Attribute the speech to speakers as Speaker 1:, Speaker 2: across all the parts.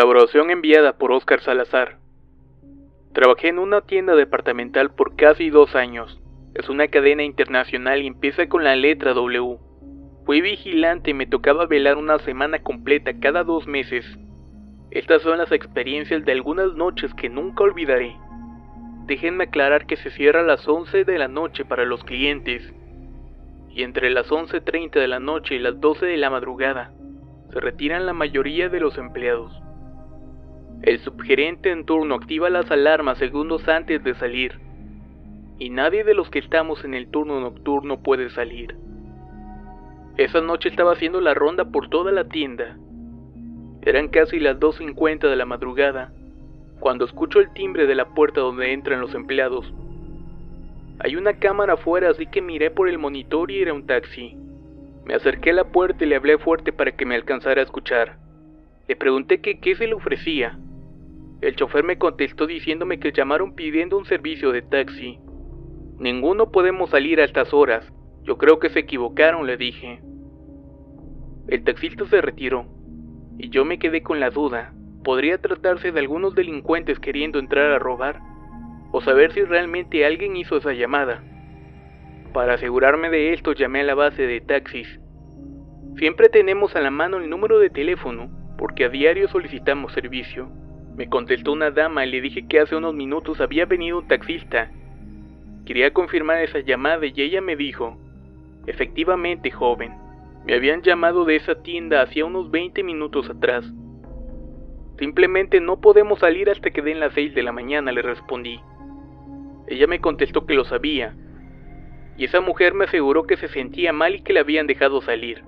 Speaker 1: Colaboración enviada por Oscar Salazar. Trabajé en una tienda departamental por casi 2 años. Es una cadena internacional y empieza con la letra W. Fui vigilante y me tocaba velar una semana completa cada 2 meses. Estas son las experiencias de algunas noches que nunca olvidaré. Déjenme aclarar que se cierra a las 11 de la noche para los clientes. Y entre las 11:30 de la noche y las 12 de la madrugada, se retiran la mayoría de los empleados. El subgerente en turno activa las alarmas segundos antes de salir, y nadie de los que estamos en el turno nocturno puede salir. Esa noche estaba haciendo la ronda por toda la tienda. Eran casi las 2:50 de la madrugada, cuando escucho el timbre de la puerta donde entran los empleados. Hay una cámara afuera, así que miré por el monitor y era un taxi. Me acerqué a la puerta y le hablé fuerte para que me alcanzara a escuchar. Le pregunté que qué se le ofrecía. El chofer me contestó diciéndome que llamaron pidiendo un servicio de taxi. Ninguno podemos salir a estas horas. Yo creo que se equivocaron, le dije. El taxista se retiró, y yo me quedé con la duda. ¿Podría tratarse de algunos delincuentes queriendo entrar a robar? ¿O saber si realmente alguien hizo esa llamada? Para asegurarme de esto llamé a la base de taxis. Siempre tenemos a la mano el número de teléfono, porque a diario solicitamos servicio. Me contestó una dama y le dije que hace unos minutos había venido un taxista. Quería confirmar esa llamada y ella me dijo: efectivamente, joven, me habían llamado de esa tienda hacía unos 20 minutos atrás. Simplemente no podemos salir hasta que den las 6 de la mañana, le respondí. Ella me contestó que lo sabía, y esa mujer me aseguró que se sentía mal y que la habían dejado salir.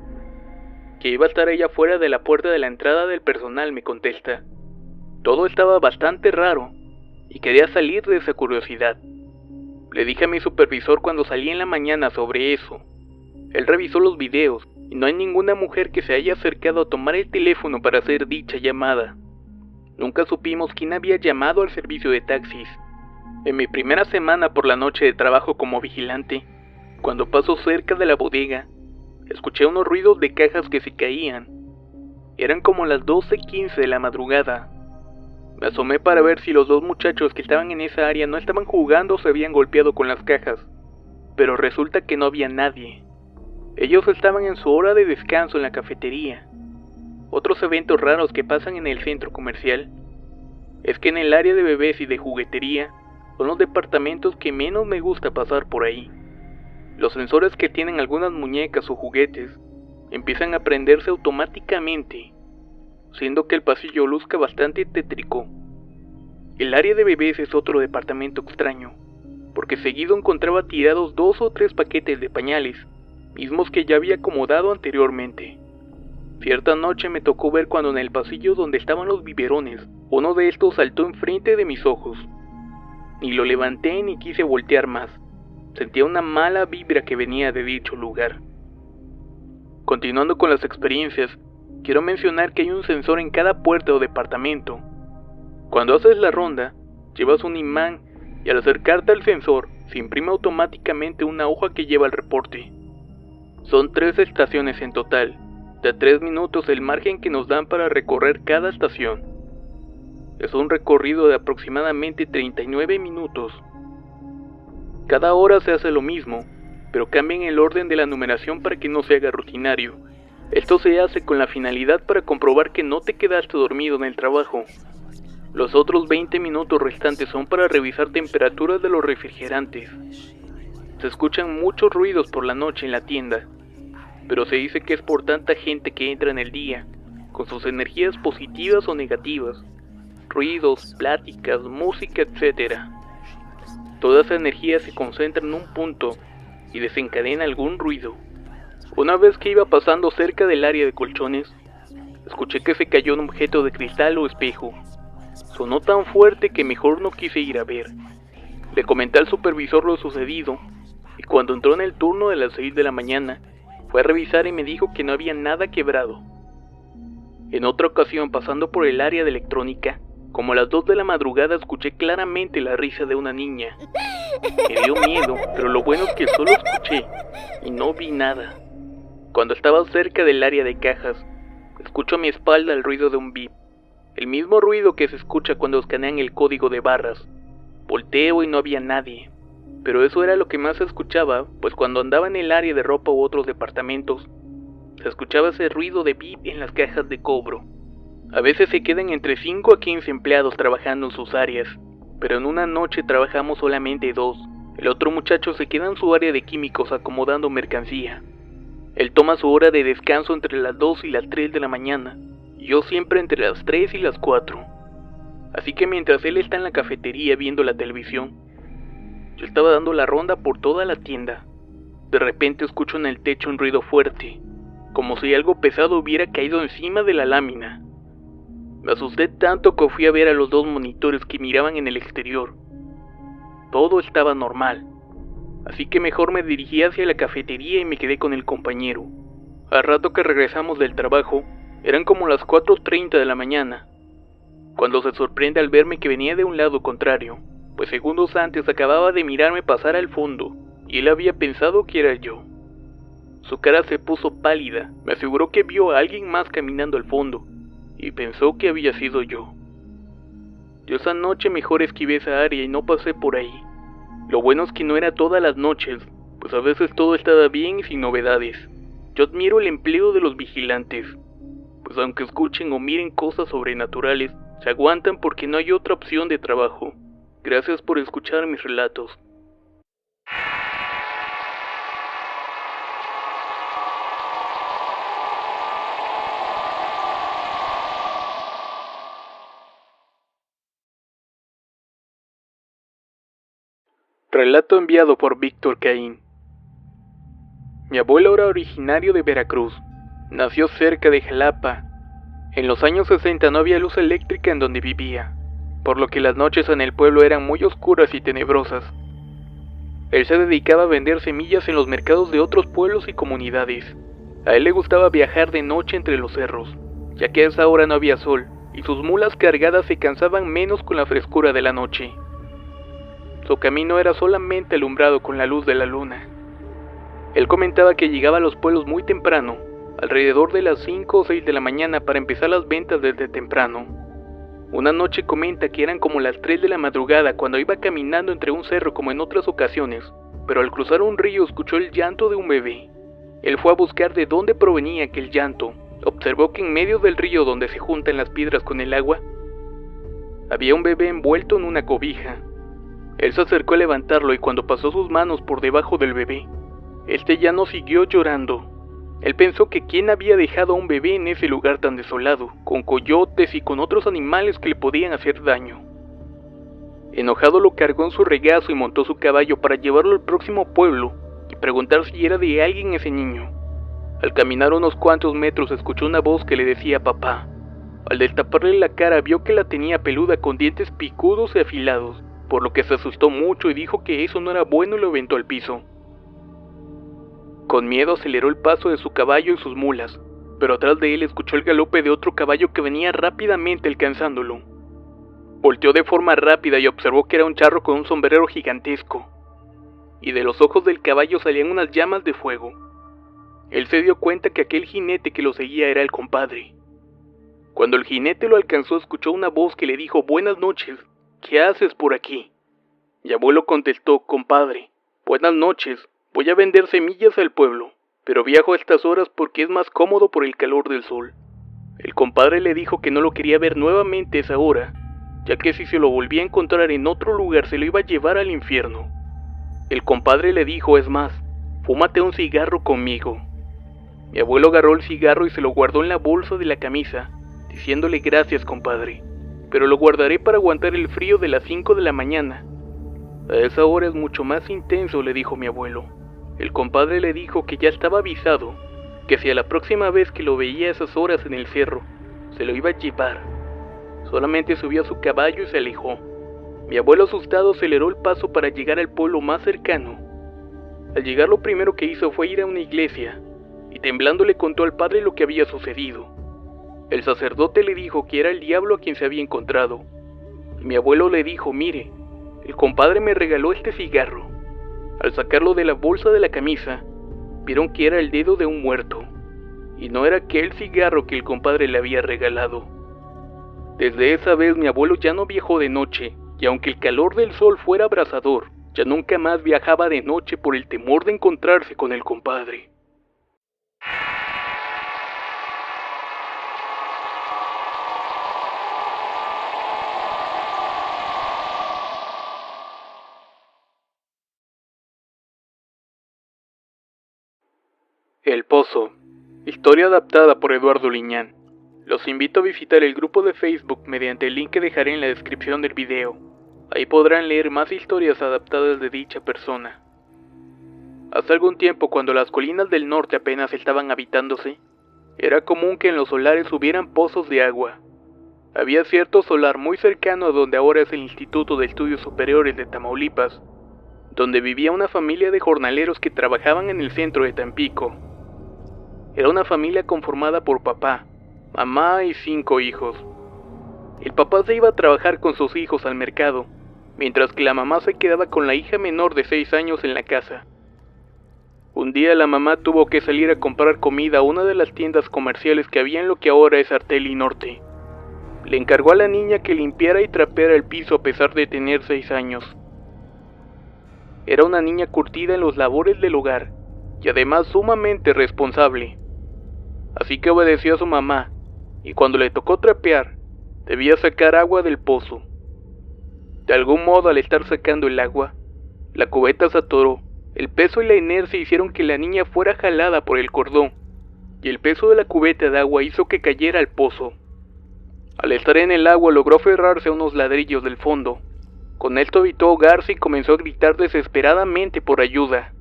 Speaker 1: Que iba a estar ella fuera de la puerta de la entrada del personal, me contesta. Todo estaba bastante raro, y quería salir de esa curiosidad. Le dije a mi supervisor cuando salí en la mañana sobre eso. Él revisó los videos, y no hay ninguna mujer que se haya acercado a tomar el teléfono para hacer dicha llamada. Nunca supimos quién había llamado al servicio de taxis. En mi primera semana por la noche de trabajo como vigilante, cuando paso cerca de la bodega, escuché unos ruidos de cajas que se caían. Eran como las 12:15 de la madrugada. Me asomé para ver si los 2 muchachos que estaban en esa área no estaban jugando o se habían golpeado con las cajas, pero resulta que no había nadie. Ellos estaban en su hora de descanso en la cafetería. Otros eventos raros que pasan en el centro comercial es que en el área de bebés y de juguetería son los departamentos que menos me gusta pasar por ahí. Los sensores que tienen algunas muñecas o juguetes empiezan a prenderse automáticamente, siendo que el pasillo luzca bastante tétrico. El área de bebés es otro departamento extraño, porque seguido encontraba tirados 2 o 3 paquetes de pañales, mismos que ya había acomodado anteriormente. Cierta noche me tocó ver cuando en el pasillo donde estaban los biberones, uno de estos saltó enfrente de mis ojos. Ni lo levanté ni quise voltear más. Sentía una mala vibra que venía de dicho lugar. Continuando con las experiencias, quiero mencionar que hay un sensor en cada puerta o departamento. Cuando haces la ronda, llevas un imán y al acercarte al sensor, se imprime automáticamente una hoja que lleva el reporte. Son 3 estaciones en total, de 3 minutos el margen que nos dan para recorrer cada estación. Es un recorrido de aproximadamente 39 minutos. Cada hora se hace lo mismo, pero cambian el orden de la numeración para que no se haga rutinario. Esto se hace con la finalidad para comprobar que no te quedaste dormido en el trabajo. Los otros 20 minutos restantes son para revisar temperaturas de los refrigerantes. Se escuchan muchos ruidos por la noche en la tienda, pero se dice que es por tanta gente que entra en el día, con sus energías positivas o negativas, ruidos, pláticas, música, etc. Toda esa energía se concentra en un punto y desencadena algún ruido. Una vez que iba pasando cerca del área de colchones, escuché que se cayó un objeto de cristal o espejo. Sonó tan fuerte que mejor no quise ir a ver. Le comenté al supervisor lo sucedido, y cuando entró en el turno de las 6 de la mañana, fue a revisar y me dijo que no había nada quebrado. En otra ocasión, pasando por el área de electrónica, como a las 2 de la madrugada escuché claramente la risa de una niña. Me dio miedo, pero lo bueno es que solo escuché y no vi nada. Cuando estaba cerca del área de cajas, escucho a mi espalda el ruido de un bip. el mismo ruido que se escucha cuando escanean el código de barras. Volteo y no había nadie, pero eso era lo que más se escuchaba, pues cuando andaba en el área de ropa u otros departamentos, se escuchaba ese ruido de bip en las cajas de cobro. A veces se quedan entre 5 a 15 empleados trabajando en sus áreas, pero en una noche trabajamos solamente 2. El otro muchacho se queda en su área de químicos acomodando mercancía. Él toma su hora de descanso entre las 2 y las 3 de la mañana, y yo siempre entre las 3 y las 4. Así que mientras él está en la cafetería viendo la televisión, yo estaba dando la ronda por toda la tienda. De repente escucho en el techo un ruido fuerte, como si algo pesado hubiera caído encima de la lámina. Me asusté tanto que fui a ver a los 2 monitores que miraban en el exterior. Todo estaba normal, así que mejor me dirigí hacia la cafetería y me quedé con el compañero. Al rato que regresamos del trabajo, eran como las 4:30 de la mañana, cuando se sorprende al verme que venía de un lado contrario, pues segundos antes acababa de mirarme pasar al fondo, y él había pensado que era yo. Su cara se puso pálida, me aseguró que vio a alguien más caminando al fondo, y pensó que había sido yo. Yo esa noche mejor esquivé esa área y no pasé por ahí. Lo bueno es que no era todas las noches, pues a veces todo estaba bien y sin novedades. Yo admiro el empleo de los vigilantes, pues aunque escuchen o miren cosas sobrenaturales, se aguantan porque no hay otra opción de trabajo. Gracias por escuchar mis relatos. Relato enviado por Víctor Caín. Mi abuelo era originario de Veracruz. Nació cerca de Jalapa. En los años 60 no había luz eléctrica en donde vivía, por lo que las noches en el pueblo eran muy oscuras y tenebrosas. Él se dedicaba a vender semillas en los mercados de otros pueblos y comunidades. A él le gustaba viajar de noche entre los cerros, ya que a esa hora no había sol, y sus mulas cargadas se cansaban menos con la frescura de la noche. Su camino era solamente alumbrado con la luz de la luna. Él comentaba que llegaba a los pueblos muy temprano, alrededor de las 5 o 6 de la mañana para empezar las ventas desde temprano. Una noche comenta que eran como las 3 de la madrugada cuando iba caminando entre un cerro como en otras ocasiones, pero al cruzar un río escuchó el llanto de un bebé. Él fue a buscar de dónde provenía aquel llanto. Observó que en medio del río donde se juntan las piedras con el agua, había un bebé envuelto en una cobija. Él se acercó a levantarlo y cuando pasó sus manos por debajo del bebé, este ya no siguió llorando. Él pensó que quién había dejado a un bebé en ese lugar tan desolado, con coyotes y con otros animales que le podían hacer daño. Enojado lo cargó en su regazo y montó su caballo para llevarlo al próximo pueblo y preguntar si era de alguien ese niño. Al caminar unos cuantos metros escuchó una voz que le decía papá. Al destaparle la cara vio que la tenía peluda con dientes picudos y afilados, por lo que se asustó mucho y dijo que eso no era bueno y lo aventó al piso. Con miedo aceleró el paso de su caballo y sus mulas, pero atrás de él escuchó el galope de otro caballo que venía rápidamente alcanzándolo. Volteó de forma rápida y observó que era un charro con un sombrero gigantesco, y de los ojos del caballo salían unas llamas de fuego. Él se dio cuenta que aquel jinete que lo seguía era el compadre. Cuando el jinete lo alcanzó escuchó una voz que le dijo buenas noches, ¿qué haces por aquí? Y abuelo contestó, compadre, buenas noches. Voy a vender semillas al pueblo, pero viajo a estas horas porque es más cómodo por el calor del sol. El compadre le dijo que no lo quería ver nuevamente a esa hora, ya que si se lo volvía a encontrar en otro lugar se lo iba a llevar al infierno. El compadre le dijo, es más, fúmate un cigarro conmigo. Mi abuelo agarró el cigarro y se lo guardó en la bolsa de la camisa, diciéndole gracias compadre, pero lo guardaré para aguantar el frío de las 5 de la mañana. A esa hora es mucho más intenso, le dijo mi abuelo. El compadre le dijo que ya estaba avisado, que si a la próxima vez que lo veía a esas horas en el cerro, se lo iba a llevar. Solamente subió a su caballo y se alejó. Mi abuelo asustado aceleró el paso para llegar al pueblo más cercano. Al llegar lo primero que hizo fue ir a una iglesia, y temblando le contó al padre lo que había sucedido. El sacerdote le dijo que era el diablo a quien se había encontrado. Y mi abuelo le dijo, mire, el compadre me regaló este cigarro. Al sacarlo de la bolsa de la camisa, vieron que era el dedo de un muerto, y no era aquel cigarro que el compadre le había regalado. Desde esa vez mi abuelo ya no viajó de noche, y aunque el calor del sol fuera abrasador, ya nunca más viajaba de noche por el temor de encontrarse con el compadre. El Pozo. Historia adaptada por Eduardo Liñán. Los invito a visitar el grupo de Facebook mediante el link que dejaré en la descripción del video. Ahí podrán leer más historias adaptadas de dicha persona. Hace algún tiempo, cuando las colinas del norte apenas estaban habitándose, era común que en los solares hubieran pozos de agua. Había cierto solar muy cercano a donde ahora es el Instituto de Estudios Superiores de Tamaulipas, donde vivía una familia de jornaleros que trabajaban en el centro de Tampico. Era una familia conformada por papá, mamá y 5 hijos. El papá se iba a trabajar con sus hijos al mercado, mientras que la mamá se quedaba con la hija menor de 6 años en la casa. Un día la mamá tuvo que salir a comprar comida a una de las tiendas comerciales que había en lo que ahora es Arteli Norte. Le encargó a la niña que limpiara y trapeara el piso a pesar de tener 6 años. Era una niña curtida en los labores del hogar y además sumamente responsable. Así que obedeció a su mamá, y cuando le tocó trapear, debía sacar agua del pozo. De algún modo, al estar sacando el agua, la cubeta se atoró. El peso y la inercia hicieron que la niña fuera jalada por el cordón, y el peso de la cubeta de agua hizo que cayera al pozo. Al estar en el agua logró aferrarse a unos ladrillos del fondo. Con esto evitó ahogarse y comenzó a gritar desesperadamente por ayuda.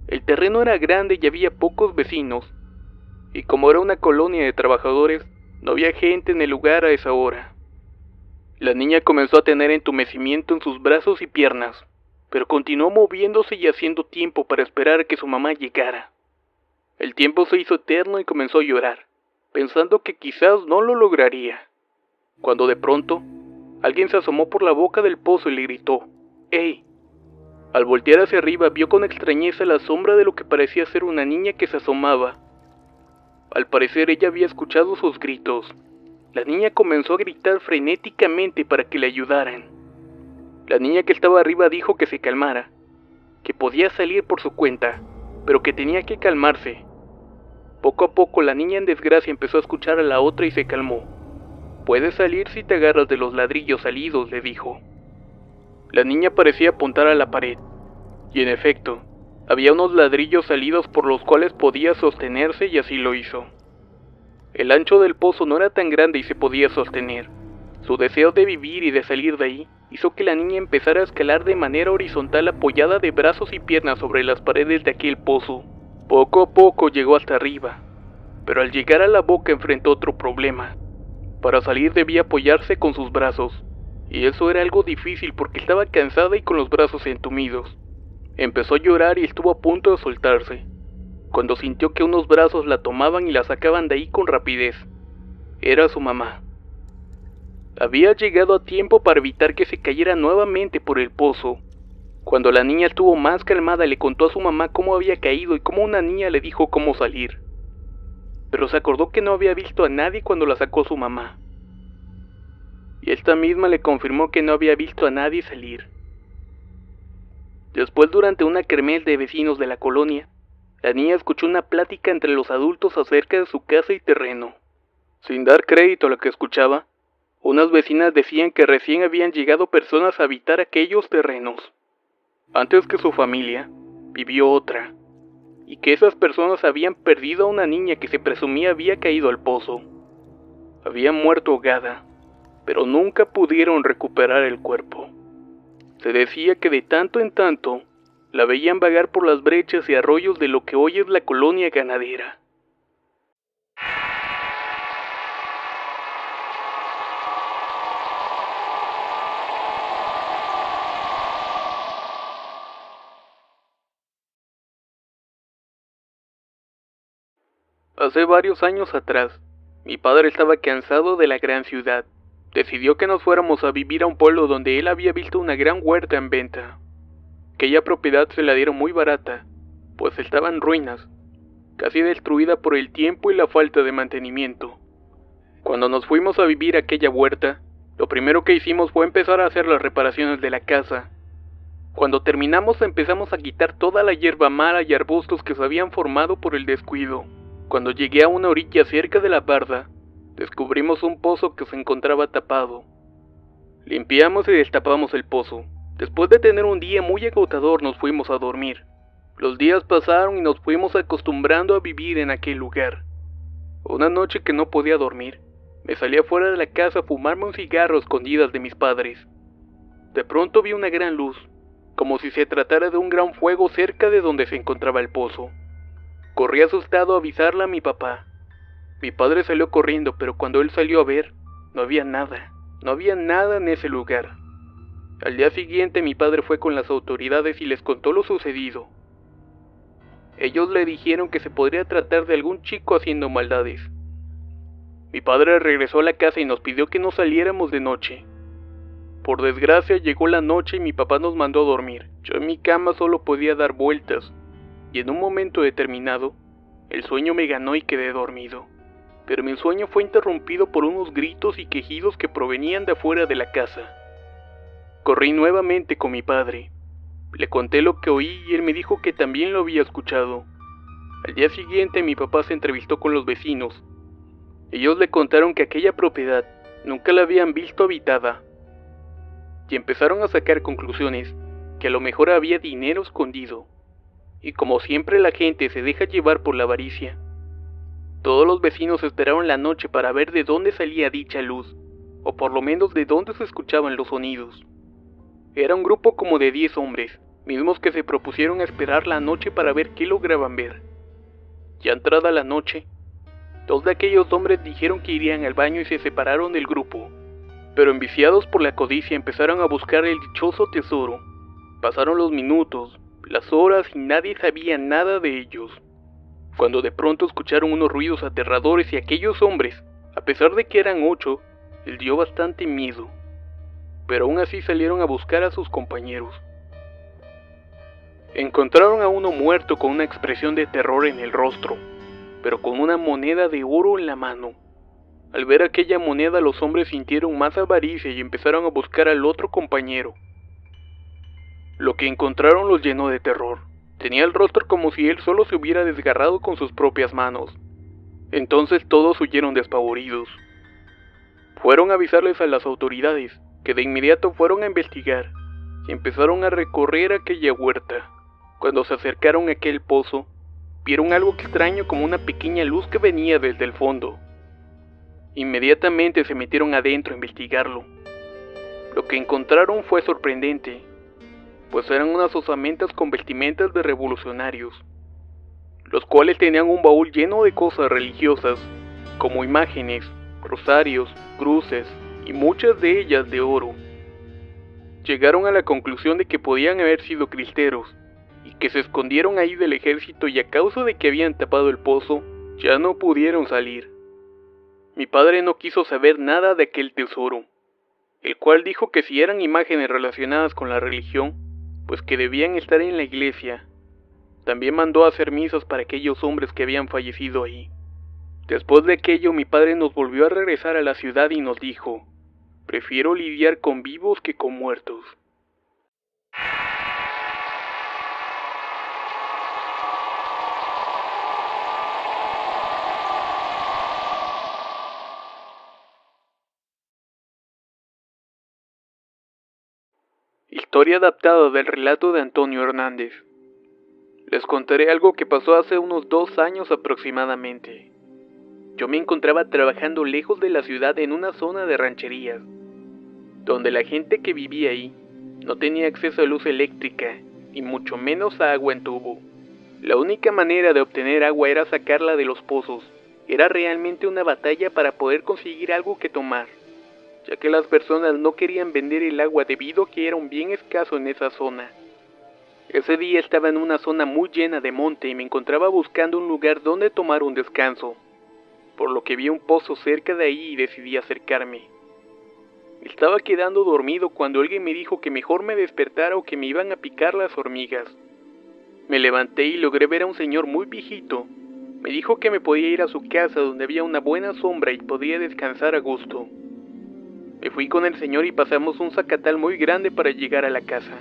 Speaker 1: El terreno era grande y había pocos vecinos, y como era una colonia de trabajadores, no había gente en el lugar a esa hora. La niña comenzó a tener entumecimiento en sus brazos y piernas, pero continuó moviéndose y haciendo tiempo para esperar a que su mamá llegara. El tiempo se hizo eterno y comenzó a llorar, pensando que quizás no lo lograría, cuando de pronto, alguien se asomó por la boca del pozo y le gritó: ¡Ey! Al voltear hacia arriba vio con extrañeza la sombra de lo que parecía ser una niña que se asomaba. Al parecer ella había escuchado sus gritos. La niña comenzó a gritar frenéticamente para que le ayudaran. La niña que estaba arriba dijo que se calmara, que podía salir por su cuenta, pero que tenía que calmarse. Poco a poco la niña en desgracia empezó a escuchar a la otra y se calmó. «Puedes salir si te agarras de los ladrillos salidos», le dijo. La niña parecía apuntar a la pared, y en efecto, había unos ladrillos salidos por los cuales podía sostenerse y así lo hizo. El ancho del pozo no era tan grande y se podía sostener. Su deseo de vivir y de salir de ahí hizo que la niña empezara a escalar de manera horizontal apoyada de brazos y piernas sobre las paredes de aquel pozo. Poco a poco llegó hasta arriba, pero al llegar a la boca enfrentó otro problema. Para salir debía apoyarse con sus brazos, y eso era algo difícil porque estaba cansada y con los brazos entumidos. Empezó a llorar y estuvo a punto de soltarse, cuando sintió que unos brazos la tomaban y la sacaban de ahí con rapidez. Era su mamá. Había llegado a tiempo para evitar que se cayera nuevamente por el pozo. Cuando la niña estuvo más calmada, le contó a su mamá cómo había caído y cómo una niña le dijo cómo salir. Pero se acordó que no había visto a nadie cuando la sacó su mamá. Y esta misma le confirmó que no había visto a nadie salir. Después, durante una kermés de vecinos de la colonia, la niña escuchó una plática entre los adultos acerca de su casa y terreno. Sin dar crédito a lo que escuchaba, unas vecinas decían que recién habían llegado personas a habitar aquellos terrenos. Antes que su familia, vivió otra, y que esas personas habían perdido a una niña que se presumía había caído al pozo. Había muerto ahogada, pero nunca pudieron recuperar el cuerpo. Se decía que de tanto en tanto, la veían vagar por las brechas y arroyos de lo que hoy es la colonia ganadera. Hace varios años atrás, mi padre estaba cansado de la gran ciudad. Decidió que nos fuéramos a vivir a un pueblo donde él había visto una gran huerta en venta. Aquella propiedad se la dieron muy barata, pues estaba en ruinas, casi destruida por el tiempo y la falta de mantenimiento. Cuando nos fuimos a vivir a aquella huerta, lo primero que hicimos fue empezar a hacer las reparaciones de la casa. Cuando terminamos empezamos a quitar toda la hierba mala y arbustos que se habían formado por el descuido. Cuando llegué a una orilla cerca de la barda, descubrimos un pozo que se encontraba tapado. Limpiamos y destapamos el pozo. Después de tener un día muy agotador nos fuimos a dormir. Los días pasaron y nos fuimos acostumbrando a vivir en aquel lugar. Una noche que no podía dormir, me salí afuera de la casa a fumarme un cigarro a escondidas de mis padres. De pronto vi una gran luz, como si se tratara de un gran fuego cerca de donde se encontraba el pozo. Corrí asustado a avisarle a mi papá. Mi padre salió corriendo, pero cuando él salió a ver, no había nada en ese lugar. Al día siguiente mi padre fue con las autoridades y les contó lo sucedido. Ellos le dijeron que se podría tratar de algún chico haciendo maldades. Mi padre regresó a la casa y nos pidió que no saliéramos de noche. Por desgracia llegó la noche y mi papá nos mandó a dormir. Yo en mi cama solo podía dar vueltas, y en un momento determinado, el sueño me ganó y quedé dormido. Pero mi sueño fue interrumpido por unos gritos y quejidos que provenían de afuera de la casa. Corrí nuevamente con mi padre. Le conté lo que oí y él me dijo que también lo había escuchado. Al día siguiente mi papá se entrevistó con los vecinos. Ellos le contaron que aquella propiedad nunca la habían visto habitada. Y empezaron a sacar conclusiones, que a lo mejor había dinero escondido. Y como siempre la gente se deja llevar por la avaricia, todos los vecinos esperaron la noche para ver de dónde salía dicha luz, o por lo menos de dónde se escuchaban los sonidos. Era un grupo como de 10 hombres, mismos que se propusieron a esperar la noche para ver qué lograban ver. Ya entrada la noche, 2 de aquellos hombres dijeron que irían al baño y se separaron del grupo, pero enviciados por la codicia empezaron a buscar el dichoso tesoro. Pasaron los minutos, las horas y nadie sabía nada de ellos, cuando de pronto escucharon unos ruidos aterradores y aquellos hombres, a pesar de que eran 8, les dio bastante miedo, pero aún así salieron a buscar a sus compañeros. Encontraron a uno muerto con una expresión de terror en el rostro, pero con una moneda de oro en la mano. Al ver aquella moneda los hombres sintieron más avaricia y empezaron a buscar al otro compañero. Lo que encontraron los llenó de terror. Tenía el rostro como si él solo se hubiera desgarrado con sus propias manos. Entonces todos huyeron despavoridos. Fueron a avisarles a las autoridades, que de inmediato fueron a investigar, y empezaron a recorrer aquella huerta. Cuando se acercaron a aquel pozo, vieron algo extraño como una pequeña luz que venía desde el fondo. Inmediatamente se metieron adentro a investigarlo. Lo que encontraron fue sorprendente, pues eran unas osamentas con vestimentas de revolucionarios, los cuales tenían un baúl lleno de cosas religiosas, como imágenes, rosarios, cruces y muchas de ellas de oro. Llegaron a la conclusión de que podían haber sido cristeros, y que se escondieron ahí del ejército y a causa de que habían tapado el pozo, ya no pudieron salir. Mi padre no quiso saber nada de aquel tesoro, el cual dijo que si eran imágenes relacionadas con la religión, pues que debían estar en la iglesia. También mandó a hacer misas para aquellos hombres que habían fallecido ahí. Después de aquello mi padre nos volvió a regresar a la ciudad y nos dijo: prefiero lidiar con vivos que con muertos. Historia adaptada del relato de Antonio Hernández. Les contaré algo que pasó hace unos 2 años aproximadamente. Yo me encontraba trabajando lejos de la ciudad en una zona de rancherías, donde la gente que vivía ahí no tenía acceso a luz eléctrica, y mucho menos a agua en tubo. La única manera de obtener agua era sacarla de los pozos. Era realmente una batalla para poder conseguir algo que tomar, ya que las personas no querían vender el agua debido a que era un bien escaso en esa zona. Ese día estaba en una zona muy llena de monte y me encontraba buscando un lugar donde tomar un descanso, por lo que vi un pozo cerca de ahí y decidí acercarme. Estaba quedando dormido cuando alguien me dijo que mejor me despertara o que me iban a picar las hormigas. Me levanté y logré ver a un señor muy viejito, Me dijo que me podía ir a su casa donde había una buena sombra y podía descansar a gusto. Me fui con el señor y pasamos un zacatal muy grande para llegar a la casa,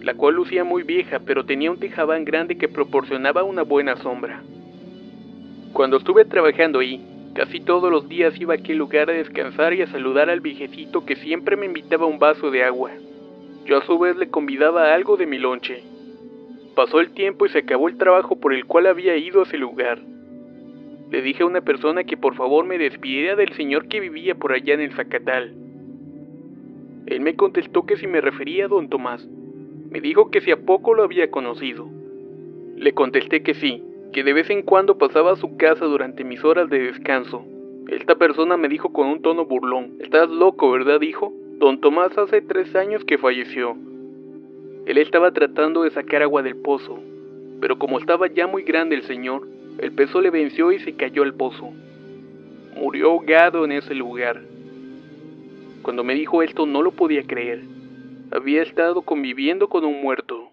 Speaker 1: la cual lucía muy vieja, pero tenía un tejabán grande que proporcionaba una buena sombra. Cuando estuve trabajando ahí, casi todos los días iba a aquel lugar a descansar y a saludar al viejecito que siempre me invitaba un vaso de agua. Yo a su vez le convidaba algo de mi lonche. Pasó el tiempo y se acabó el trabajo por el cual había ido a ese lugar. Le dije a una persona que por favor me despidiera del señor que vivía por allá en el Zacatal. Él me contestó que si me refería a don Tomás. Me dijo que si a poco lo había conocido. Le contesté que sí, que de vez en cuando pasaba a su casa durante mis horas de descanso. Esta persona me dijo con un tono burlón: «Estás loco, ¿verdad, hijo? Don Tomás hace 3 años que falleció». Él estaba tratando de sacar agua del pozo, pero como estaba ya muy grande el señor, el peso le venció y se cayó al pozo. Murió ahogado en ese lugar. Cuando me dijo esto no lo podía creer. Había estado conviviendo con un muerto.